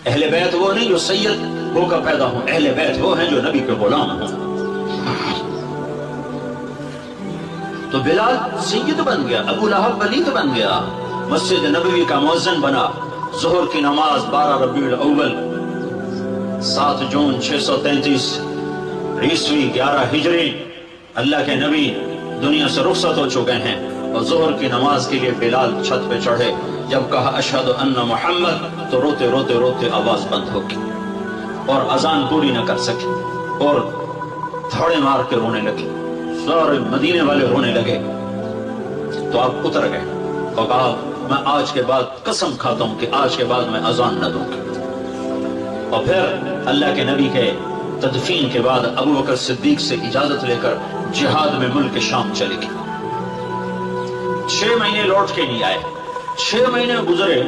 اہل بیت وہ نہیں جو سید ہو کر پیدا ہوں، اہل بیت وہ ہیں جو نبی کے غلام ہوں۔ تو بلال سید بن گیا، ابو لہب ولید بن گیا، مسجد نبوی کا مؤذن بنا، ظہر کی نماز 12 ربیع الاول 7 جون 633 عیسوی 11 ہجری اللہ کے نبی دنیا سے رخصت ہو چکے ہیں، اور ظہر کی نماز کے لیے بلال چھت پہ چڑھے، جب کہا اشہد ان محمد تو روتے روتے روتے آواز بند ہو گئی اور اذان پوری نہ کر سکے، اور دھاڑے مار کے رونے لگے، سارے مدینے والے رونے لگے۔ تو آپ اتر گئے اور کہا میں آج کے بعد قسم کھاتا ہوں کہ آج کے بعد میں اذان نہ دوں گا۔ اور پھر اللہ کے نبی کے تدفین کے بعد ابو بکر صدیق سے اجازت لے کر جہاد میں ملک شام چلے گئے۔ 6 مہینے لوٹ کے نہیں آئے، 6 مہینے گزرے،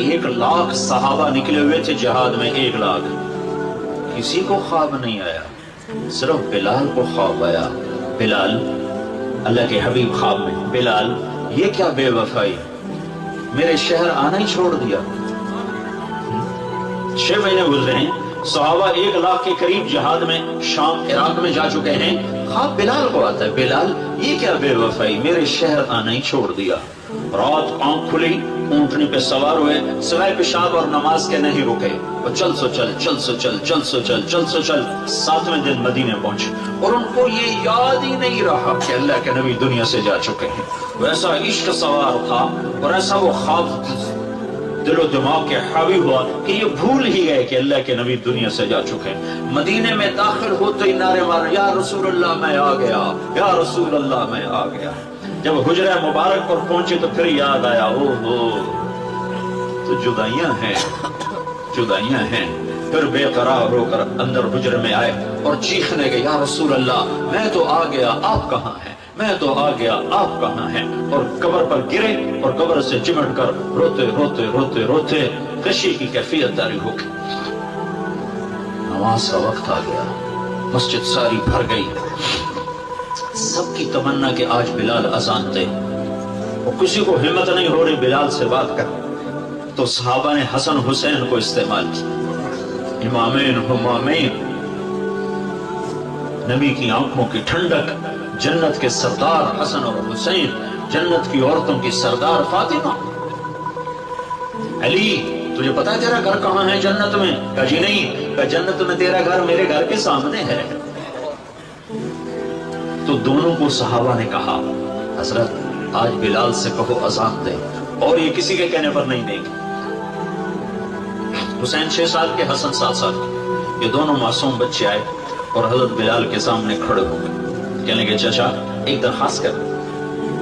1 لاکھ صحابہ نکلے ہوئے تھے جہاد میں، 1 لاکھ، کسی کو خواب نہیں آیا، صرف بلال کو خواب آیا۔ بلال، اللہ کے حبیب خواب میں، بلال یہ کیا بے وفائی، میرے شہر آنا ہی چھوڑ دیا۔ 6 مہینے گزرے ہیں، صحابہ 1 لاکھ کے قریب جہاد میں شام عراق میں جا چکے ہیں، خواب بلال کو آتا ہے، بلال یہ کیا بے وفائی، میرے شہر آنا ہی چھوڑ دیا۔ رات آنکھ کھلی، اونٹنی پہ سوار ہوئے، سوائے پیشاب اور نماز کے نہیں رکے، اور چل سو چل، چل سو چل، چل سو چل، چل سو چل، 7ویں دن مدینے پہنچے، اور ان کو یہ یاد ہی نہیں رہا کہ اللہ کے نبی دنیا سے جا چکے ہیں۔ ویسا عشق سوار تھا اور ایسا وہ خواب دل و دماغ کے حاوی ہوا کہ یہ بھول ہی گئے کہ اللہ کے نبی دنیا سے جا چکے ہیں۔ مدینے میں داخل ہوتے ہی نعرے مارے، یا رسول اللہ میں آ گیا، یا رسول اللہ میں آ گیا۔ جب حجرہ مبارک پر پہنچے تو پھر یاد آیا، او ہو تو جدائیاں ہیں، جدائیاں ہیں۔ پھر بے قرار ہو کر اندر حجرے میں آئے اور چیخنے گئے، یا رسول اللہ میں تو آ گیا، آپ کہاں ہیں، میں تو آ گیا، آپ کہاں ہیں، اور قبر پر گرے اور قبر سے چمٹ کر روتے روتے روتے روتے کشی کی کیفیت جاری ہو گئی۔ نماز کا وقت آ گیا، مسجد ساری بھر گئی، سب کی تمنا کہ آج بلال اذان دے، اور کسی کو ہمت نہیں ہو رہی بلال سے بات کر۔ تو صحابہ نے حسن حسین کو استعمال کیا، امامین ہمامین، نبی کی آنکھوں کی ٹھنڈک، جنت کے سردار حسن اور حسین، جنت کی عورتوں کی سردار فاطمہ۔ علی تجھے پتا ہے تیرا گھر کہاں ہے جنت میں؟ کہا جی نہیں، کہا جنت میں تیرا گھر میرے گھر کے سامنے ہے۔ تو دونوں کو صحابہ نے کہا حضرت آج بلال سے کہو اذان دے، اور یہ کسی کے کہنے پر نہیں دیں گے۔ حسین 6 سال کے، حسن 7 سال کے، یہ دونوں معصوم بچے آئے اور حضرت بلال کے سامنے کھڑے ہو گئے، کہنے لگے چچا ایک درخواست کر،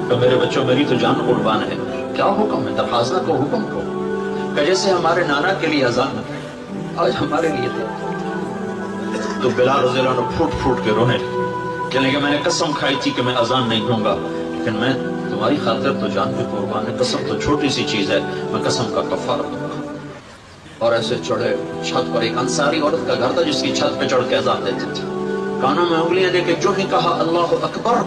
کہ میرے بچوں میری تو جان قربان ہے، کیا حکم ہے؟ درخواست نہ کو، حکم کو، کہ جیسے ہمارے نانا کے لیے اذان آج ہمارے لیے تھے۔ تو بلال رضی اللہ عنہ پھوٹ پھوٹ کے رونے لگے، کہنے لگے میں نے قسم کھائی تھی کہ میں اذان نہیں دوں گا، لیکن میں تمہاری خاطر تو جان بھی قربان ہے، قسم تو چھوٹی سی چیز ہے، میں قسم کا کفارہ دوں گا۔ اور ایسے چڑھے چھت پر، ایک انصاری عورت کا گھر تھا جس کی چھت پہ چڑھ کے اذان دیتے تھے، کانوں میں انگلیاں دے کے جو ہی کہا اللہ اکبر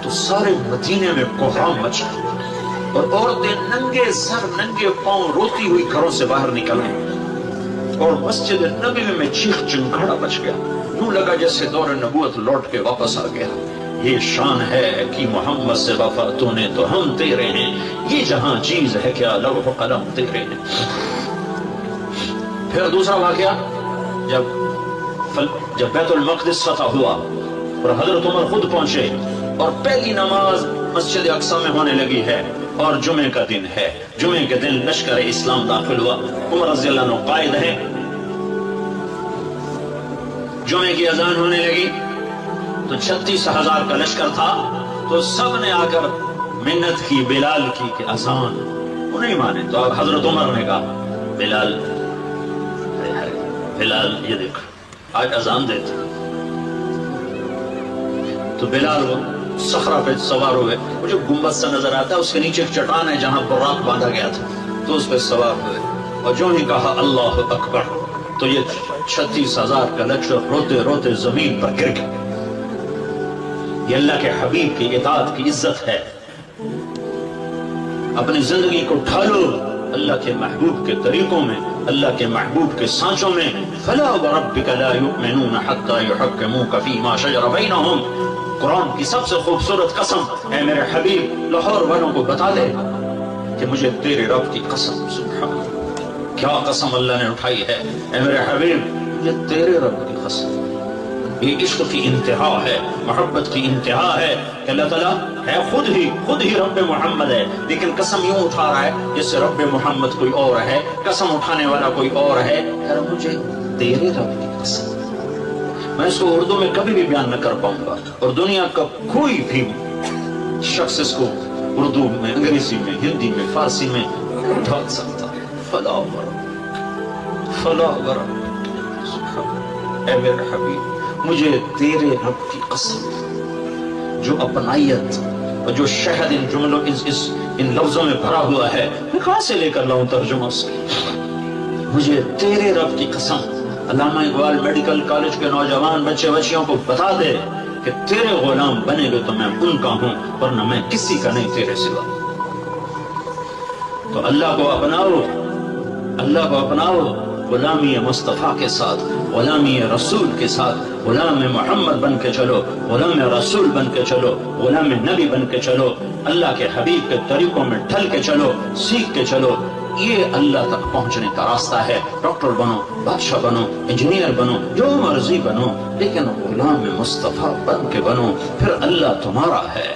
تو سارے مدینے میں کوہرام مچ گیا، اور عورتیں ننگے سر ننگے پاؤں روتی ہوئی گھروں سے باہر نکل گئی، اور مسجد نبوی میں چیخ چنگھاڑا مچ گیا، یوں لگا جیسے دور نبوت لوٹ کے واپس آ گیا۔ یہ شان ہے کہ محمد سے وفا تو نے تو ہم تیرے ہیں، یہ جہاں چیز ہے کیا لوح قلم تیرے ہیں۔ پھر دوسرا واقعہ، جب بیت المقدس فتح ہوا اور حضرت عمر خود پہنچے، اور پہلی نماز مسجد اقصی میں ہونے لگی ہے، اور جمعے کا دن ہے، جمعے کے دن لشکر اسلام داخل ہوا، عمر رضی اللہ عنہ قائد ہیں، جمعے کی اذان ہونے لگی تو 36,000 کا لشکر تھا، تو سب نے آ کر منت کی بلال کی کہ اذان، وہ نہیں مانے، تو اب حضرت عمر نے کہا بلال یہ دیکھ آج اذان دیتے، تو بلال وہ صخرہ پہ سوار ہوئے، مجھے گنبد سا نظر آتا ہے، اس کے نیچے ایک چٹان ہے جہاں براق باندھا گیا تھا، تو اس پہ سوار ہوئے، اور جو ہی کہا اللہ اکبر تو یہ 36,000 کا لشکر روتے روتے زمین پر گر گیا۔ یہ اللہ کے حبیب کی اطاعت کی عزت ہے۔ اپنی زندگی کو ڈھالو اللہ کے محبوب کے طریقوں میں، اللہ کے محبوب کے سانچوں میں. فلا وربک لا یؤمنون حتی یحکموک فیما شجر بینہم. قرآن کی سب سے خوبصورت قسم، اے میرے حبیب لاہور والوں کو بتا دے کہ مجھے تیرے رب کی قسم. سبحان اللہ، کیا قسم اللہ نے اٹھائی ہے. اے میرے حبیب مجھے تیرے رب کی قسم. یہ عشق کی انتہا ہے، محبت کی انتہا ہے کہ اللہ تعالیٰ ہے خود ہی رب محمد ہے، لیکن قسم یوں اٹھا رہا ہے جس سے رب محمد کوئی اور ہے، قسم اٹھانے والا کوئی اور ہے. کہ مجھے تیرے رب کی قسم. میں اس کو اردو میں کبھی بھی بیان نہ کر پاؤں گا، اور دنیا کا کوئی بھی شخص اس کو اردو میں، انگریزی میں، ہندی میں، فارسی میں اٹھا سکتا. فلا ورب. اے میرے حبیب مجھے تیرے رب کی قسم. جو اپنائیت اور جو شہد ان جملوں ان لفظوں میں بھرا ہوا ہے، میں کہاں سے لے کر لاؤں ترجمہ اس کی. مجھے تیرے رب کی قسم. علامہ اقبال میڈیکل کالج کے نوجوان بچے بچیوں کو بتا دے کہ تیرے غلام بنے گے تو میں ان کا ہوں، ورنہ میں کسی کا نہیں تیرے سوا. تو اللہ کو اپناؤ، اللہ کو اپناؤ غلامی مصطفیٰ کے ساتھ، غلامی رسول کے ساتھ. غلام محمد بن کے چلو، غلام رسول بن کے چلو، غلام نبی بن کے چلو. اللہ کے حبیب کے طریقوں میں ڈھل کے چلو، سیکھ کے چلو. یہ اللہ تک پہنچنے کا راستہ ہے. ڈاکٹر بنو، بادشاہ بنو، انجینئر بنو، جو مرضی بنو، لیکن غلام مصطفیٰ بن کے بنو. پھر اللہ تمہارا ہے،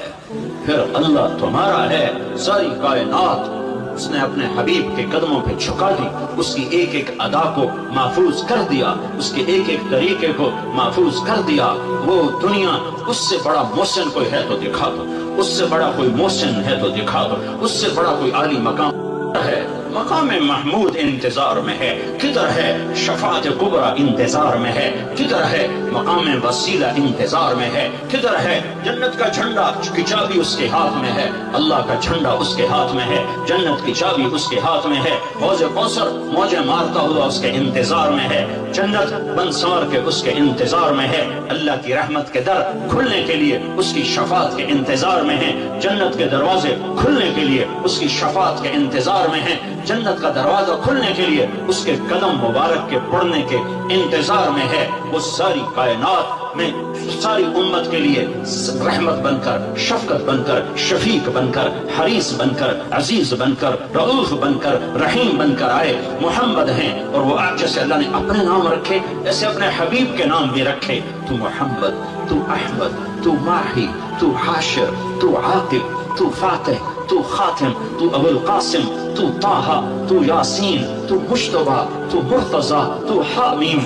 پھر اللہ تمہارا ہے. ساری کائنات اس نے اپنے حبیب کے قدموں پہ جھکا دی، اس کی ایک ایک ادا کو محفوظ کر دیا، اس کے ایک ایک طریقے کو محفوظ کر دیا. وہ دنیا اس سے بڑا محسن کوئی ہے تو دکھا دو، اس سے بڑا کوئی محسن ہے تو دکھا دو، اس سے بڑا کوئی عالی مقام ہے. مقام محمود انتظار میں ہے، کدھر ہے شفاعت کبریٰ انتظار میں ہے، کدھر ہے مقام وسیلہ انتظار میں ہے، کدھر ہے جنت کا جھنڈا کی چابی اس کے ہاتھ میں ہے، اللہ کا جھنڈا اس کے ہاتھ میں ہے، جنت کی چابی اس کے ہاتھ میں ہے. حوض کوثر موجیں مارتا ہوا اس کے انتظار میں ہے، جنت بن سنور کے اس کے انتظار میں ہے. اللہ کی رحمت کے در کھلنے کے لیے اس کی شفاعت کے انتظار میں ہے، جنت کے دروازے کھلنے کے لیے اس کی شفاعت کے انتظار میں ہے، جنت کا دروازہ کھلنے کے لیے اس کے قدم مبارک کے پڑنے کے انتظار میں ہے. وہ ساری کائنات میں ساری امت کے لیے رحمت بن کر، شفقت بن کر، شفیق بن کر، حریص بن کر، عزیز بن کر، رؤوف بن کر، رحیم بن کر آئے. محمد ہیں، اور وہ آج جیسے اللہ نے اپنے نام رکھے ایسے اپنے حبیب کے نام بھی رکھے. تو محمد، تو احمد، تو ماہی، تو حاشر، تو عاقب، تو فاتح، تو خاتم، تو ابو القاسم، تو طه، تو یاسین، تو مجتبی، تو مرتضی، تو حامیم،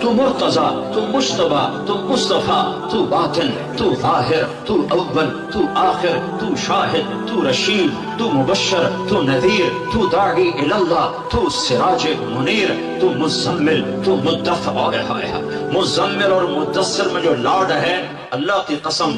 تو مرتضی، تو مجتبی، تو مصطفیٰ، تو باطن، تو ظاہر، تو اول، تو آخر، تو شاہد، تو رشید، تو مبشر، تو نذیر، تو داعی اللہ، تو سراج منیر، تو مزمل، تو مدثر. مزمل اور مدثر میں جو لاڈ ہے، اللہ کی قسم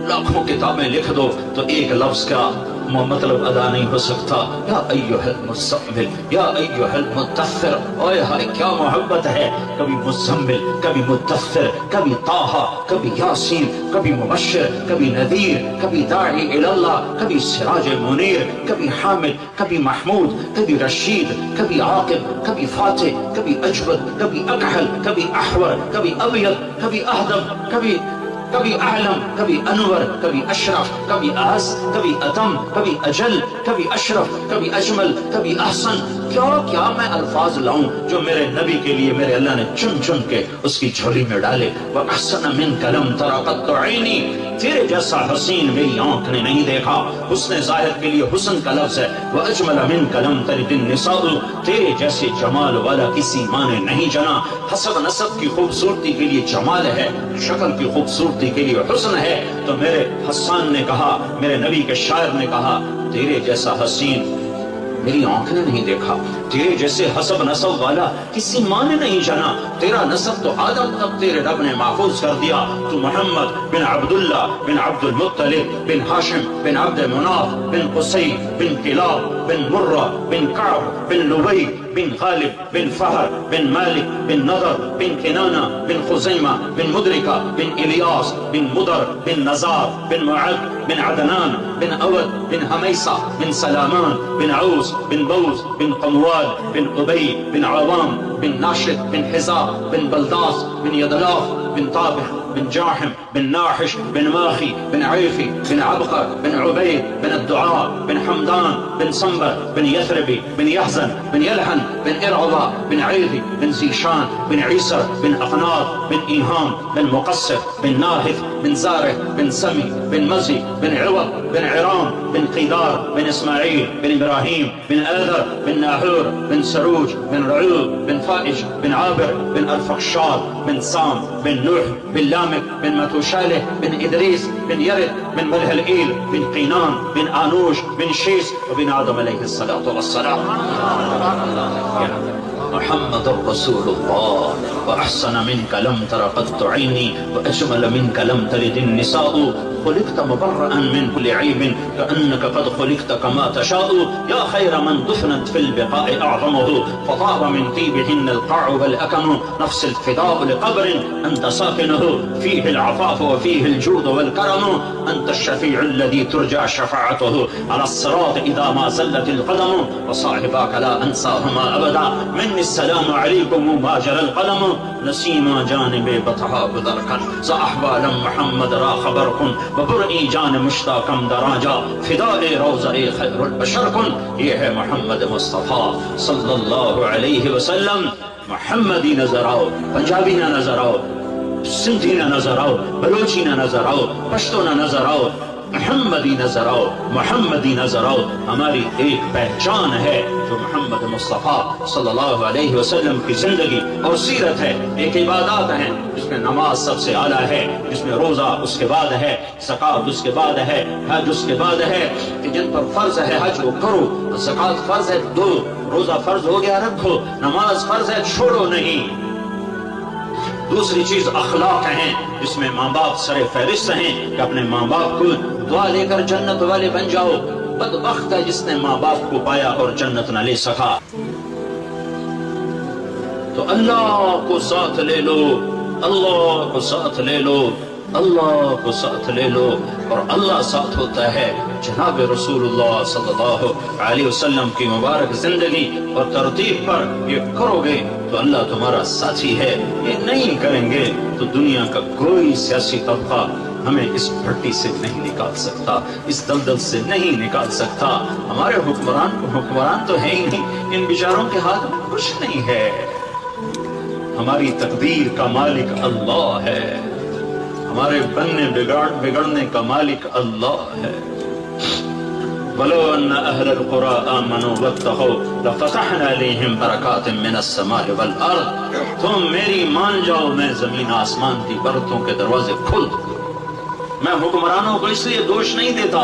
لاکھوں کتابیں لکھ دو تو ایک لفظ کا مطلب ادا نہیں ہو سکتا. یا ایھا المزمل، یا ایھا المدثر. اوئے ہائے کیا محبت ہے. کبھی مزمل، کبھی مدثر، کبھی طه، کبھی یاسین، کبھی مبشر، کبھی نذیر، کبھی داعی اللہ، کبھی سراج منیر، کبھی حامد، کبھی محمود، کبھی رشید، کبھی عاقب، کبھی فاتح، کبھی اجود، کبھی اکحل، کبھی احور، کبھی ابیض، کبھی اہدم، کبھی اعلم، کبھی انور، کبھی اشرف، کبھی اعز، کبھی اتم، کبھی اجل، کبھی اشرف، کبھی اجمل، کبھی احسن. کیا میں الفاظ لاؤں جو میرے نبی کے لیے میرے اللہ نے چن چن کے اس کی جھولی میں ڈالے. وَأَحْسَنَ مِنْكَ لَمْ تَرَ قَطُّ عَيْنِي. تیرے جیسا حسین میری آنکھ نے نہیں دیکھا. حسن ظاہر کے لیے حسن کا لفظ ہے. وَأَجْمَلَ مِنْكَ لَمْ تَلِدِ النِّسَاءُ. تیرے جیسے جمال والا کسی ماں نے نہیں جنا. حسب نسب کی خوبصورتی کے لیے جمال ہے، شکل کی خوبصورتی کے لیے حسن ہے. تو میرے حسان نے کہا، میرے نبی کے شاعر نے کہا، تیرے جیسا حسین میری آنکھ نے نہیں دیکھا، تیرے جیسے حسب نسب والا کسی ماں نے نہیں جانا، تیرا نسب تو آدم تک تیرے رب نے محفوظ کر دیا، تو محمد بن عبداللہ بن عبد المطلب بن ہاشم بن عبد مناف بن قصی بن کلاب بن مرہ بن کعب بن لبی بن غالب بن فہر بن مالک بن نضر بن کنانہ بن خزیمہ بن مدرکہ بن الیاس بن مدر بن نزار بن معد بن عدنان بن اود بن حمیسہ بن سلامان بن عوس بن بوز بن قموال بن ابی بن عوام بن ناشد بن حزاب بن بلداس بن یدلاف بن طابخ بن جاحم بن ناحش بن ماخي بن عيفي بن عبقر بن عبيد بن الدعاء بن حمدان بن صنبر بن يثربي بن يحزن بن يلحن بن إرعبا بن عيذي بن زيشان بن عيسر بن أقناط بن إيهام بن مقصر بن ناهث بن زاره بن سمي بن مزي بن عوض بن عرام بن قيدار بن إسماعيل بن إبراهيم بن آذر بن ناحور بن سروج بن رعوب بن فائج بن عابر بن الفقشار بن سام بن نوح بن لامك بن متوشاله بن إدريس بن يرد بن ملهلئيل بن قينان بن آنوش بن شيس وبن آدم عليه الصلاة والسلام. محمد رسول الله وأحسن منك لم تر قط عيني وأجمل منك لم تلد النساء، خلقت مبرأ من كل عيب كأنك قد خلقت كما تشاء، يا خير من دفنت في البقاء أعظمه فطاب من طيبهن القاع والأكم، نفس الفداء لقبر أنت ساكنه فيه العفاف وفيه الجود والكرم، أنت الشفيع الذي ترجى شفاعته على الصراط إذا ما زلت القدم، وصاحباك لا أنساهما أبدا مني السلام عليكم ما جرى القلم، نسيما جانب بطحا بدركا زأحبالا محمد را خبركن وبرئي جان مشتاقم دراجا فدائے روزہ خیر البشر کن، یہ ہے محمد مصطفیٰ صلی اللہ علیہ وسلم. محمدی نظر آؤ، پنجابی نہ نظر آؤ، سندھی نہ نظر آؤ، بلوچی نہ نظر آؤ، پشتو نہ نظر آؤ، محمدی نظر آؤ، محمدی نظر آؤ. ہماری ایک پہچان ہے جو محمد مصطفیٰ صلی اللہ علیہ وسلم کی زندگی اور سیرت ہے. ایک عبادات ہیں جس میں نماز سب سے اعلیٰ ہے، جس میں روزہ اس کے بعد ہے، زکوٰۃ اس کے بعد ہے، حج اس کے بعد ہے، کہ جن پر فرض ہے حج وہ کرو، زکوٰۃ فرض ہے دو، روزہ فرض ہو گیا رکھو، نماز فرض ہے چھوڑو نہیں. دوسری چیز اخلاق ہیں جس میں ماں باپ سر فہرست ہیں کہ اپنے ماں باپ کو دعا لے کر جنت والے بن جاؤ. بدبخت ہے جس نے ماں باپ کو پایا اور جنت نہ لے سکا. تو اللہ کو ساتھ لے لو، اللہ کو ساتھ لے لو، اللہ کو ساتھ لے لو، اور اللہ ساتھ ہوتا ہے جناب رسول اللہ صلی اللہ علیہ وسلم کی مبارک زندگی اور ترتیب پر یہ کرو گے تو اللہ تمہارا ساتھی ہے. یہ نہیں کریں گے تو دنیا کا کوئی سیاسی طبقہ ہمیں اس بھٹی سے نہیں نکال سکتا، اس دلدل سے نہیں نکال سکتا. ہمارے حکمران تو ہے ہی نہیں، ان بیچاروں کے ہاتھ میں کچھ نہیں ہے. ہماری تقدیر کا مالک اللہ ہے، ہمارے بننے بگڑنے کا مالک اللہ ہے. وَلَوْ أَنَّ أَهْلَ الْقُرَىٰ آمَنُوا وَاتَّقَوْا لَفَتَحْنَا عَلَيْهِمْ بَرَكَاتٍ مِّنَ السَّمَاءِ وَالْأَرْضِ. تم میری مان جاؤ، میں زمین آسمان کی برتوں کے دروازے کھول دوں. میں حکمرانوں کو اس لیے دوش نہیں دیتا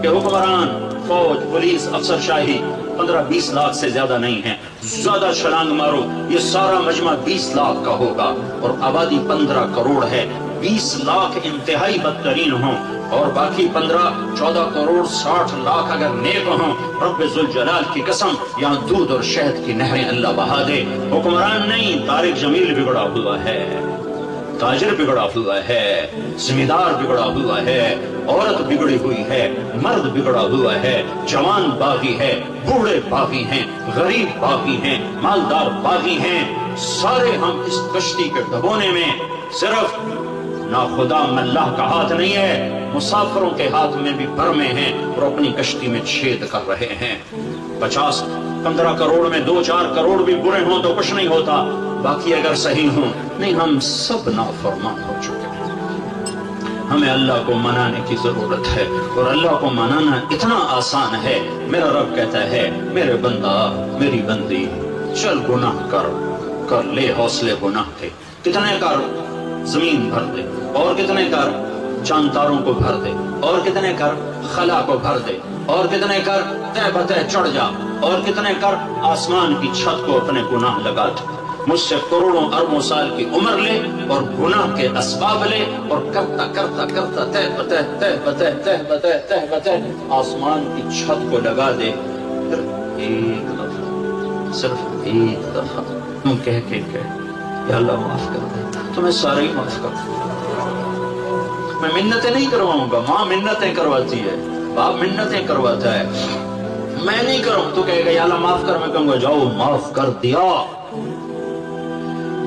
کہ حکمران، فوج، پولیس، افسر شاہی 15-20 لاکھ سے زیادہ نہیں ہیں. زیادہ چھلانگ مارو، یہ سارا مجمع 20 لاکھ کا ہوگا اور آبادی 15 کروڑ ہے. 20 لاکھ انتہائی بدترین ہوں اور باقی 15-14 کروڑ 60 لاکھ اگر نیک ہوں، رب ذوالجلال کی قسم یہاں دودھ اور شہد کی نہریں اللہ بہا دے. حکمران نہیں، طارق جمیل بگڑا ہوا ہے، تاجر بگڑا ہوا ہے، زمیندار بگڑا ہوا ہے، عورت بگڑی ہوئی ہے، مرد بگڑا ہوا ہے، جوان باغی ہے، بوڑھے باغی ہیں، غریب باغی ہیں، مالدار باغی ہیں. سارے ہم اس کشتی کے ڈبونے میں صرف ناخدا ملاح کا ہاتھ نہیں ہے، مسافروں کے ہاتھ میں بھی برمے ہیں اور اپنی کشتی میں چھید کر رہے ہیں. 50-15 کروڑ میں 2-4 کروڑ بھی برے ہوں تو کچھ نہیں ہوتا، باقی اگر صحیح ہوں نہیں. ہم سب نافرمان ہو چکے ہیں. ہمیں اللہ کو منانے کی ضرورت ہے اور اللہ کو منانا اتنا آسان ہے. میرا رب کہتا ہے میرے بندہ، میری بندی، چل گناہ کر لے حوصلے گناہ کے. کتنے کر؟ زمین بھر دے. اور کتنے کر؟ چاند تاروں کو بھر دے. اور کتنے کر؟ خلا کو بھر دے. اور کتنے کر تہ بتہ چڑھ جا، اور کتنے کر آسمان کی چھت کو اپنے گناہ لگا دے، مجھ سے کروڑوں اربوں سال کی عمر لے اور گناہ کے اسباب لے، اور کرتا کرتا کرتا تہ بتہ تہ بتہ تہ بتہ تہ بتہ آسمان کی چھت کو لگا دے، پھر ایک دفعہ، صرف ایک دفعہ تم کہہ کے یا اللہ معاف کر دے، تمہیں سارے ہی معاف کر دے۔ میں منتیں نہیں کرواؤں گا، ماں منتیں کرواتی ہے، باپ منتیں کرواتا ہے، میں نہیں کروں۔ تو کہے گا یا اللہ معاف کر، میں کہوں گا جاؤ معاف کر دیا۔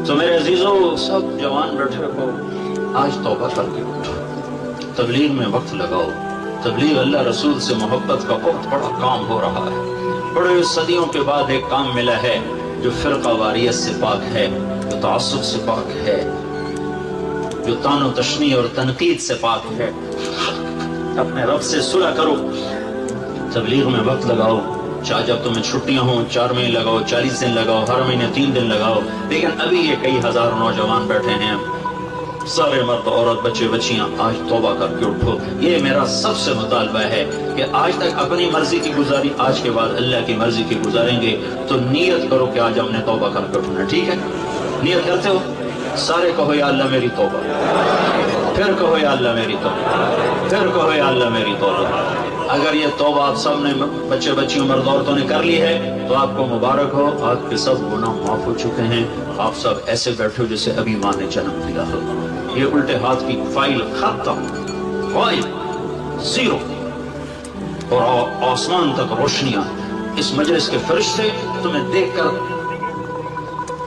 تو میرے عزیزو، سب جوان بیٹھے ہو، آج توبہ کر کے اٹھو، تبلیغ میں وقت لگاؤ۔ تبلیغ اللہ رسول سے محبت کا بہت بڑا کام ہو رہا ہے۔ بڑے صدیوں کے بعد ایک کام ملا ہے جو فرقہ واریت سے پاک ہے، جو تعصب سے پاک ہے، جو طعن و تشنیع اور تنقید سے پاک ہے۔ اپنے رب سے صلح کرو، تبلیغ میں وقت لگاؤ، چاہے جب تمہیں چھٹیاں ہوں 4 مہینے لگاؤ، 40 دن لگاؤ، ہر مہینے 3 دن لگاؤ، لیکن ابھی یہ کئی ہزار نوجوان بیٹھے ہیں، سارے مرد عورت بچے بچیاں، آج توبہ کر کے اٹھو۔ یہ میرا سب سے مطالبہ ہے کہ آج تک اپنی مرضی کی گزاری، آج کے بعد اللہ کی مرضی کی گزاریں گے، تو نیت کرو کہ آج ہم نے توبہ کر کے اٹھنا، ٹھیک ہے؟ نیت کرتے ہو؟ سارے کہو یا اللہ میری توبہ، پھر کہو یا اللہ میری توبہ، پھر کہو یا اللہ میری توبہ۔ اگر یہ توبہ آپ سب نے، بچے بچیوں مرد عورتوں نے کر لی ہے، تو آپ کو مبارک ہو، آپ کے سب گناہ معاف ہو چکے ہیں۔ آپ سب ایسے بیٹھے ہو جیسے ابھی ماں نے جنم دیا ہو۔ یہ الٹے ہاتھ کی فائل ختم، فائل زیرو، اور آسمان تک روشنیاں۔ اس مجلس کے فرشتے تمہیں دیکھ کر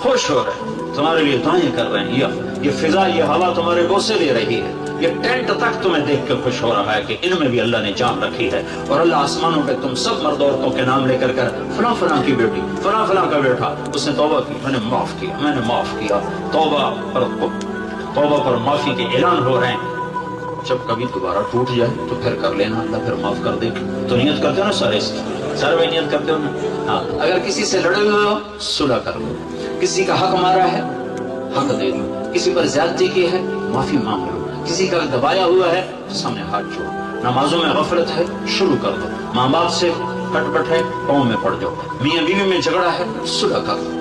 خوش ہو رہے ہیں، تمہارے لیے دعائیں کر رہے ہیں، یہ فضا، یہ ہوا تمہارے بوسے لے رہی ہے، یہ ٹینٹ تک تمہیں دیکھ کے خوش ہو رہا ہے کہ ان میں بھی اللہ نے جان رکھی ہے۔ اور اللہ آسمانوں پہ تم سب مرد عورتوں کے نام لے کر فلاں فلاں کی بیٹی، فلاں فلاں کا بیٹا، اس نے توبہ کی، میں نے معاف کیا، میں نے معاف کیا۔ توبہ پر معافی کے اعلان ہو رہے ہیں۔ جب کبھی دوبارہ ٹوٹ جائے تو پھر کر لینا، اللہ پھر معاف کر دے۔ تو نیت کرتے ہو نا سارے بھائی نیت کرتے ہو نا؟ ہاں، اگر کسی سے لڑے ہوئے ہو صلح کر لو، کسی کا حق مارا ہے حق دے دو، کسی پر زیادتی کی ہے معافی مانگ لو، کسی کا دبایا ہوا ہے سامنے ہاتھ جوڑو، نمازوں میں غفلت ہے شروع کر دو، ماں باپ سے کٹ پٹ ہے پاؤں میں پڑ جاؤ، میاں بیوی میں جھگڑا ہے صلح کر دو۔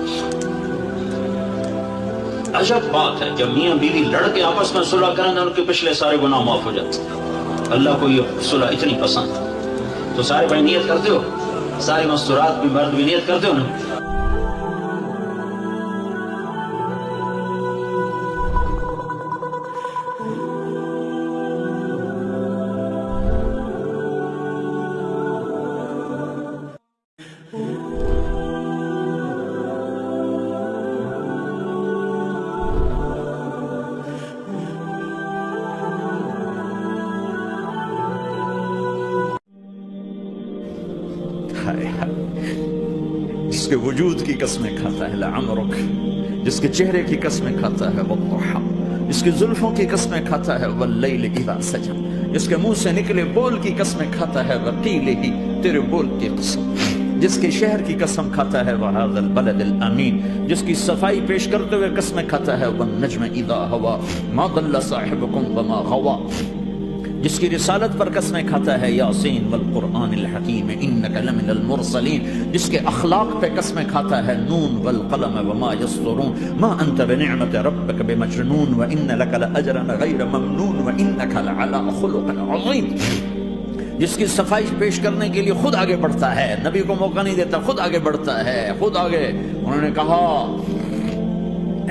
عجب بات ہے، جب میاں بیوی لڑ کے آپس میں صلح کریں گے ان کے پچھلے سارے گناہ معاف ہو جاتے ہیں۔ اللہ کو یہ صلح اتنی پسند ہے۔ تو سارے بھائی نیت کرتے ہو؟ ساری مستورات بھی مرد بھی نیت کرتے ہو نا؟ جس کے وجود کی قسمیں کھاتا ہے لعمرک، جس کے چہرے کی قسمیں کھاتا ہے والضحى، جس کی زلفوں کی قسمیں کھاتا ہے واللیل اذا سجى، جس کے منہ سے نکلے بول کی قسمیں کھاتا ہے وقیلہ، تیرے بول کی قسم، جس کے شہر کی قسم کھاتا ہے وهذا البلد الامین، جس کی صفائی پیش کرتے ہوئے قسمیں کھاتا ہے والنجم اذا هوى ما ضل صاحبكم وما غوى، جس کی رسالت پر قسمیں کھاتا ہے یاسین والقرآن الحکیم انک لمن المرسلین، جس کے اخلاق پہ قسمیں کھاتا ہے نون والقلم وما یسطرون ما انت بنعمت ربک بمجنون وان لک لاجرا غیر ممنون وانک لعلی خلق عظیم، جس کی صفائی پیش کرنے کے لیے خود آگے بڑھتا ہے، نبی کو موقع نہیں دیتا، خود آگے بڑھتا ہے، خود آگے۔ انہوں نے کہا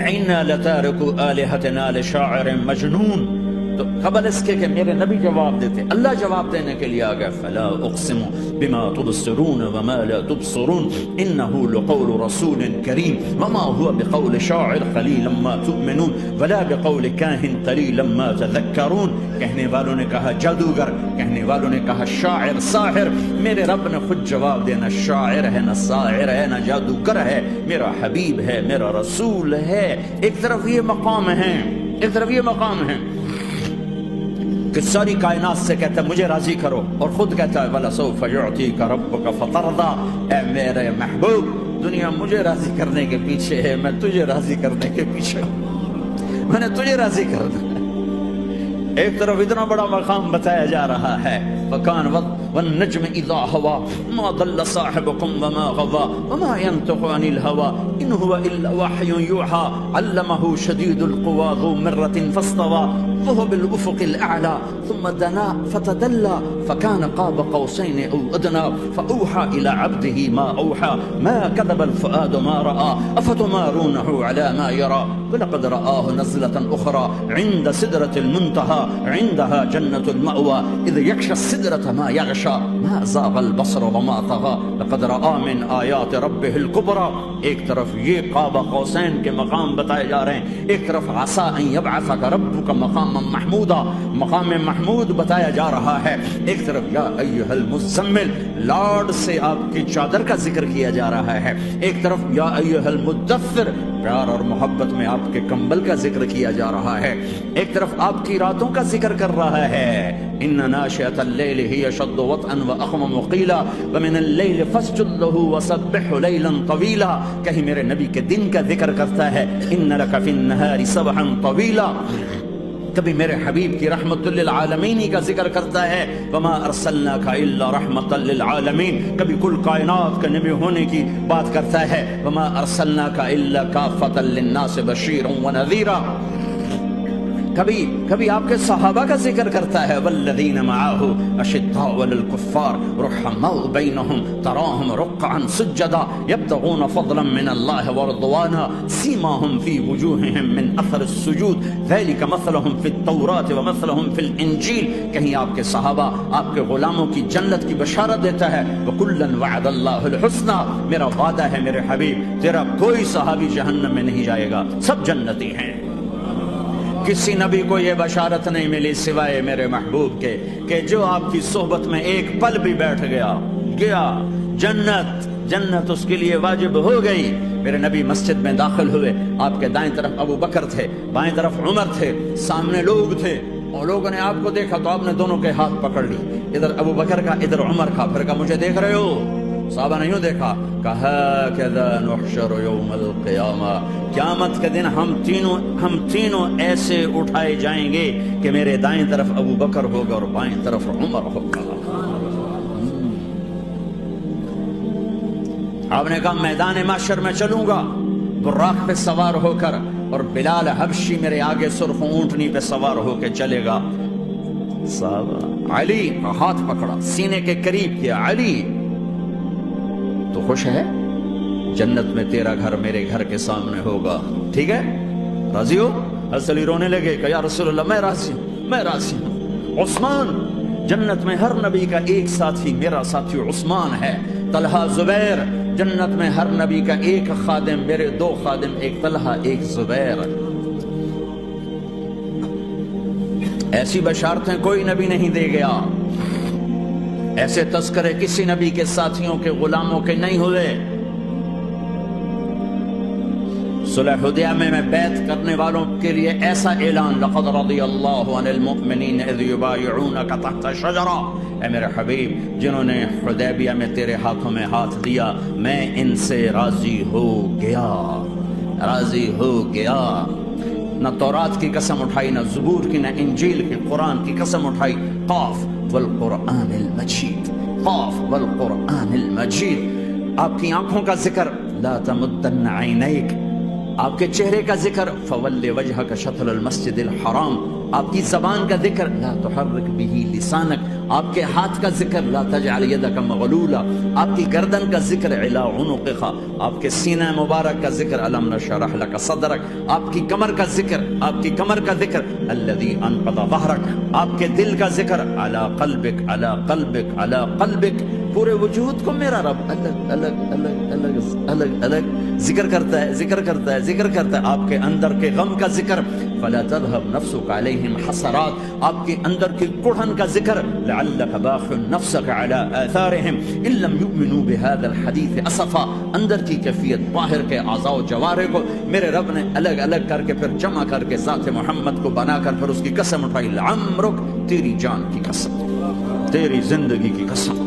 اِنَّا لَتَارِكُ آلِهَتِنَا لِشَاعِرٍ مَجْنُونَ، تو قبل اس کے کہ میرے نبی جواب دیتے، اللہ جواب دینے کے لیے آگیا فلا اقسم بما تبصرون وما لا تبصرون انه لقول رسول کریم وما هو بقول شاعر قلیلا ما تؤمنون ولا بقول کاہن قلیلا ما تذکرون۔ کہنے والوں نے کہا جادوگر، کہنے والوں نے کہا شاعر ساحر، میرے رب نے خود جواب دینا شاعر ہے نہ ساحر ہے نہ جادوگر ہے، میرا حبیب ہے میرا رسول ہے۔ ایک طرف یہ مقام ہے، ایک طرف یہ مقام ہے کہ ساری کائنات سے کہتا ہے مجھے راضی کرو، اور خود کہتا ہے وَلَسَوْفَ يُعْطِيكَ رَبُّكَ فَتَرْضَىٰ، اے میرے محبوب دنیا مجھے راضی کرنے کے پیچھے ہے، میں تجھے راضی کرنے کے پیچھے ہوں، میں نے تجھے راضی کرنا ہے۔ ایک طرف اتنا بڑا مقام بتایا جا رہا ہے والنجم اذا هوى ما ضل صاحبكم وما غوى وما ينطق عن الهوى ان هو الا وحي يوحى علمه شديد القوى ذو مرة فاستوى وهو بالافق الاعلى ثم دنا فتدلى فكان قاب قوسين او ادنى فاوحى الى عبده ما اوحى ما كذب الفؤاد ما راى افتمارونه على ما يرى ولقد رآه نزلة اخرى عند سدرة المنتهى عندها جنة المأوى اذ يغشى السدرة ما يغشى ما زاغ البصر وما طغى لقد رآ من آیات ربه الكبرى. ایک طرف یہ قاب قوسین کے مقام بتائے جا رہے ہیں، ایک طرف عسى ان يبعثك ربك مقاما محمودا، مقام محمود بتایا جا رہا ہے، ایک طرف یا ایھا المزمل لارڈ سے آپ کی چادر کا ذکر کیا جا رہا ہے، ایک طرف یا ایھا المدثر پیار اور محبت میں آپ کے کمبل کا ذکر کیا جا رہا ہے، ایک طرف آپ کی راتوں کا ذکر کر رہا ہے ان ناشئة الليل هي اشد وطئا واقوم قيلا ومن الليل فاسجد له وسبحه ليلا طويلا. کہیں میرے نبی کے دن کا ذکر کرتا ہے ان لك في النهار سبحا طويلا، کبھی میرے حبیب کی رحمت للعالمین کا ذکر کرتا ہے وما ارسلناک الا رحمتا للعالمین، کبھی کل کائنات کے نبی ہونے کی بات کرتا ہے وما ارسلناک الا کافتا للناس بشیرا ونذیرا، کبھی آپ کے صحابہ کا ذکر کرتا ہے والذین معه اشداء علی الکفار رحماء بینہم تراہم رکعا سجدا یبتغون فضلا من اللہ ورضوانا سیماہم فی وجوہہم من اثر السجود ذلک مثلہم فی التوراۃ ومثلہم فی الانجیل. کہیں آپ کے صحابہ آپ کے غلاموں کی جنت کی بشارت دیتا ہے وکلا وعد اللہ الحسنى، میرا وعدہ ہے میرے حبیب تیرا کوئی صحابی جہنم میں نہیں جائے گا، سب جنتی ہیں. کسی نبی کو یہ بشارت نہیں ملی سوائے میرے محبوب کے کہ جو آپ کی صحبت میں ایک پل بھی بیٹھ گیا جنت اس کے لیے واجب ہو گئی. میرے نبی مسجد میں داخل ہوئے، آپ کے دائیں طرف ابو بکر تھے، بائیں طرف عمر تھے، سامنے لوگ تھے، اور لوگوں نے آپ کو دیکھا تو آپ نے دونوں کے ہاتھ پکڑ لی، ادھر ابو بکر کا ادھر عمر کا، پھر کہا مجھے دیکھ رہے ہو؟ صحابہ نہیں دیکھا. کہا کذا نحشر یوم القیامہ، قیامت کے دن ہم تینوں ایسے اٹھائے جائیں گے کہ میرے دائیں طرف ابو بکر ہوگا اور بائیں طرف عمر ہوگا. آپ نے کہا میدان محشر میں چلوں گا براق پہ سوار ہو کر، اور بلال حبشی میرے آگے سرخ اونٹنی پہ سوار ہو کے چلے گا. صحابہ علی ہاتھ پکڑا، سینے کے قریب کیا، علی تو خوش ہے؟ جنت میں تیرا گھر میرے گھر کے سامنے ہوگا، ٹھیک ہے؟ راضی ہو؟ حضرت علی رونے لگے کہ یا رسول اللہ میں راضی ہوں. عثمان، جنت میں ہر نبی کا ایک ساتھی میرا ساتھی عثمان ہے. طلحہ، زبیر، جنت میں ہر نبی کا ایک خادم، میرے دو خادم، ایک طلحہ ایک زبیر. ایسی بشارتیں کوئی نبی نہیں دے گیا، ایسے تذکرے کسی نبی کے ساتھیوں کے غلاموں کے نہیں ہوئے. صلح حدیبیہ میں بیعت کرنے والوں کے لیے ایسا اعلان لقد رضی اللہ عن المؤمنین اذ یبایعونک تحت شجرہ، اے میرے حبیب جنہوں نے حدیبیہ میں تیرے ہاتھوں میں ہاتھ دیا میں ان سے راضی ہو گیا. نہ تورات کی قسم اٹھائی، نہ زبور کی، نہ انجیل کی، قرآن کی قسم اٹھائی. قاف والقرآن المجید. آپ کی آنکھوں کا ذکر لا تمدن عینیک، آپ کے چہرے کا ذکر فول وجہک شطر المسجد الحرام، آپ کی زبان کا ذکر لا تحرک به لسانک، آپ کے ہاتھ کا ذکر لا تجعل یدک مغلولا، آپ کی گردن کا ذکر علی عنقک، آپ کے سینہ مبارک کا ذکر الم نشرح لک صدرک، آپ کی کمر کا ذکر الذی انقض ظہرک، آپ کے دل کا ذکر علی قلبک علی قلبک علی قلبک. پورے وجود کو میرا رب الگ الگ ذکر کرتا ہے. آپ کے اندر کے غم کا ذکر فلا تذهب نفسك عليهم حسرات، آپ کے اندر کی کڑھن کا ذکر لعلك باخع نفسك على آثارهم ان لم يؤمنوا بهذا الحديث اسفا. اندر کی کیفیت باہر کے اعضاء و جوارح کو میرے رب نے الگ الگ کر کے پھر جمع کر کے ذات محمد کو بنا کر پھر اس کی قسم اٹھائی. لعمرک، تیری جان کی قسم، تیری زندگی کی قسم،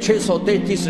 633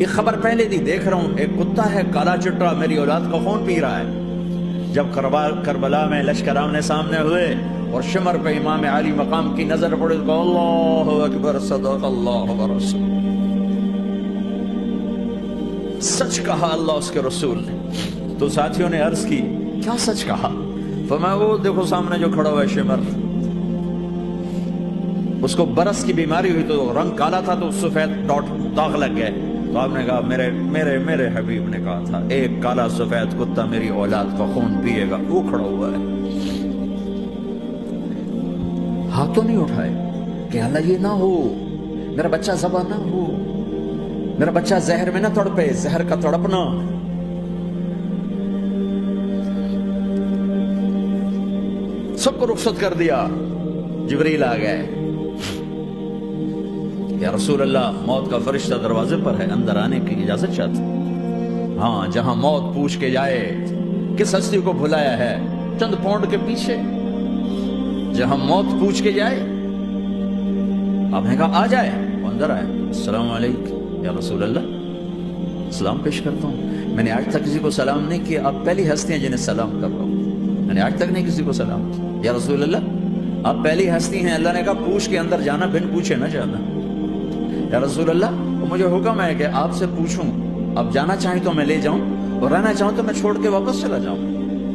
یہ خبر پہلے دی دیکھ رہا ہوں، ایک کتا ہے کالا چٹا میری اولاد کا خون پی رہا ہے۔ جب کربلا میں لشکر آمنے سامنے ہوئے اور شمر پہ امام علی مقام کی نظر پڑی تو اللہ اکبر صدق اللہ ورسول، سچ کہا اللہ اس کے رسول نے۔ تو ساتھیوں نے عرض کی کیا سچ کہا؟ فرمایا وہ دیکھو سامنے جو کھڑا ہوا ہے شمر، اس کو برس کی بیماری ہوئی تو رنگ کالا تھا تو سفید ڈاٹ داغ لگ گئے، تو آپ نے کہا میرے حبیب نے کہا تھا ایک کالا سفید کتا میری اولاد کا خون پیے گا، وہ کھڑا ہوا ہے۔ ہاتھ تو نہیں اٹھائے کہ اللہ یہ نہ ہو، میرا بچہ ذبح نہ ہو، میرا بچہ زہر میں نہ تڑپے، زہر کا تڑپنا۔ سب کو رخصت کر دیا، جبریل آ گئے، یا رسول اللہ موت کا فرشتہ دروازے پر ہے، اندر آنے کی اجازت چاہتے۔ ہاں، جہاں موت پوچھ کے جائے کس ہستی کو بھلایا ہے چند پونڈ کے پیچھے، جہاں موت پوچھ کے جائے آپ نے کہا آ جائے، وہ اندر آئے۔ السلام علیکم یا رسول اللہ، سلام پیش کرتا ہوں، میں نے آج تک کسی کو سلام نہیں کیا، آپ پہلی ہستی ہیں جنہیں سلام کر رہا ہوں، میں نے آج تک نہیں کسی کو سلام کیا۔ یا رسول اللہ آپ پہلی ہستی ہیں، اللہ نے کہا پوچھ کے اندر جانا، بن پوچھے نہ جانا۔ یا رسول اللہ مجھے حکم ہے کہ آپ سے پوچھوں، آپ جانا چاہیں تو میں لے جاؤں اور رہنا چاہوں تو میں چھوڑ کے واپس چلا جاؤں۔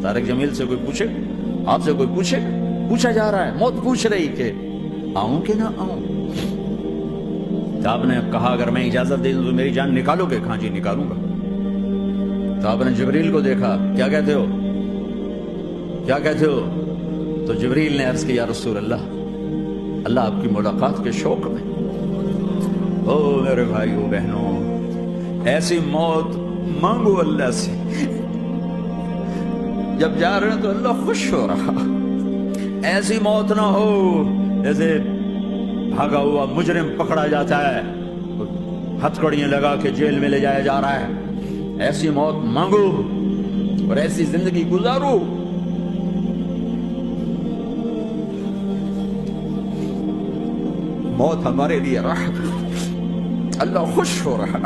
طارق جمیل سے کوئی پوچھے، آپ سے کوئی پوچھے، پوچھا جا رہا ہے، موت پوچھ رہی کہ آؤں کہ نہ آؤں۔ تو آپ نے کہا اگر میں اجازت دے دوں تو میری جان نکالو گے؟ کہاں جی نکالوں گا۔ تو آپ نے جبریل کو دیکھا، کیا کہتے ہو، کیا کہتے ہو؟ تو جبریل نے عرض کی یا رسول اللہ، اللہ آپ کی ملاقات کے شوق میں۔ او میرے بھائیو بہنوں، ایسی موت مانگو اللہ سے، جب جا رہے ہیں تو اللہ خوش ہو رہا۔ ایسی موت نہ ہو جیسے بھاگا ہوا مجرم پکڑا جاتا ہے، ہتھکڑیاں لگا کے جیل میں لے جایا جا رہا ہے۔ ایسی موت مانگو اور ایسی زندگی گزارو۔ موت ہمارے لیے راحت، اللہ خوش ہو رہا۔